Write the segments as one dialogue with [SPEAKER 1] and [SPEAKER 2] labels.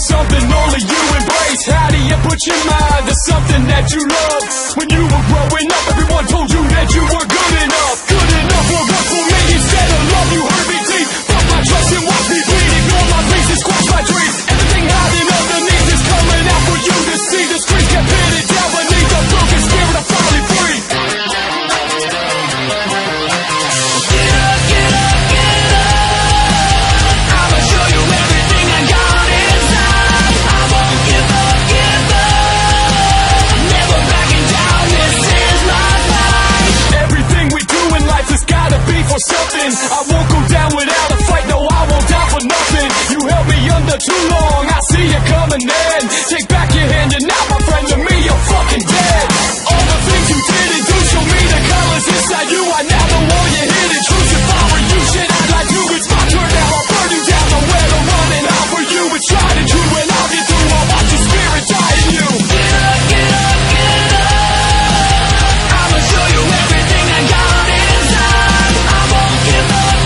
[SPEAKER 1] something only you embrace. How do you put your mind to something that you love? When you were growing up, everyone told you that you were good enough. Good enough for what for me? Instead of love, you hurt me deep. Fuck my trust and watch me bleed. Ignore my faces, squash my dreams. Everything hiding underneath is coming out for you to see. The screens kept pitted down beneath the broken spirit of finally free. Something. I won't go down without a fight. No, I won't die for nothing. You held me under too long. I see you coming in. Take back your hand. You're not my friend. To me, you're fucking dead. All the things you didn't do show me the colors inside you. I now know all your hidden truths. If I were you, shit, I'd like you. It's my turn now. I'll burn you down. Nowhere to run and out for you. It's tried and true, and I'll get through. I'll watch your spirit die in you. Get up, get up, get up. I'ma show you everything I got inside. Give up,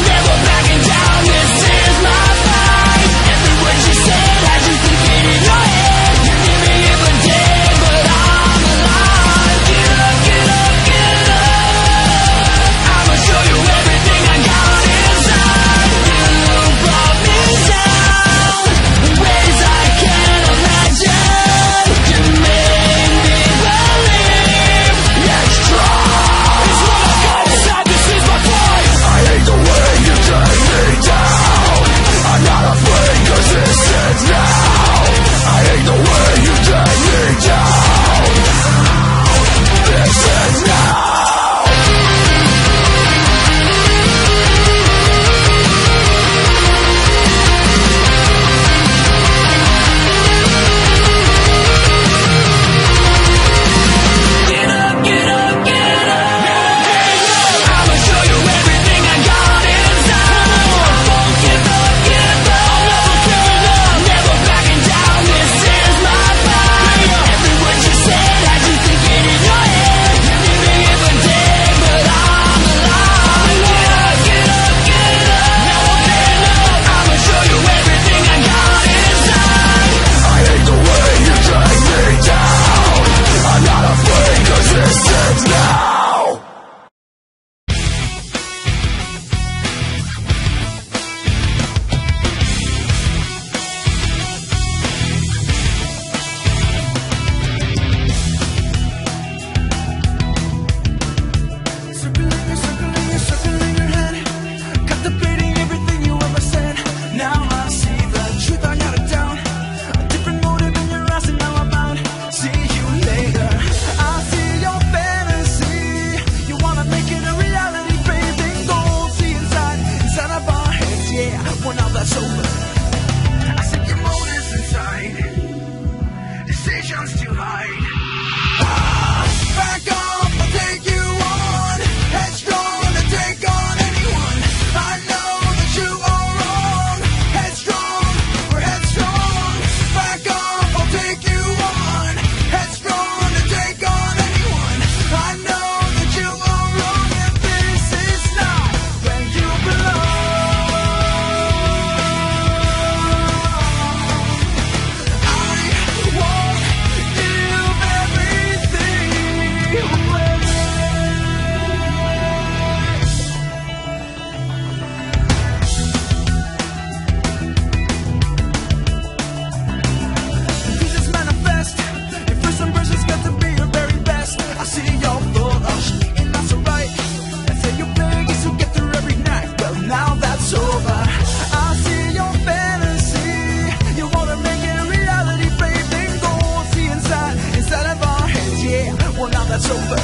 [SPEAKER 1] never backing down, this is my fight. Every word you said had you thinking in your head. You give me if I'm dead, but I'm alive. Get up, get up, get up. I'ma show you everything I got inside. You brought me down in ways I can't imagine. You made me believe you're strong. It's what I got inside, this is my fight.
[SPEAKER 2] I hate the way you take me down. I'm not afraid cause this ends now. I hate the way you take me down. This ends now.
[SPEAKER 1] Get up, get up, get up. I'ma show you everything I got inside. I won't give up, give up. Never backing down, this is my fight. Every word you said had you thinking in your head. You give me if I'm dead, but I'm alive. Get up, get up, get up. I'ma show you everything I got inside.
[SPEAKER 2] I hate the way you take me down. I'm not afraid cause this ends now.
[SPEAKER 3] Circling your head, contemplating everything you ever said. Now I see the truth, I got it down. A different motive in your eyes, and now I'm bound. See you later. I see your fantasy. You wanna make it a reality, bathing gold. See inside of our heads, yeah. Well, now that's over. I see your motives inside. Decisions to hide. Back off, I'll take you on. Headstrong to take on anyone. I know that you are wrong. Headstrong, we're headstrong. Back off, I'll take you on. Headstrong to take on anyone. I know that you are wrong, and this is not where you belong. I won't give everything away. Pieces manifest. Your first impression's got to be your very best. I see you're full of shit, and that's alright. They say you beggars who get through every night. Well, now that's over. I see your fantasy. You wanna make it a reality, baby. Go see inside of our heads, yeah. Well, now that's over.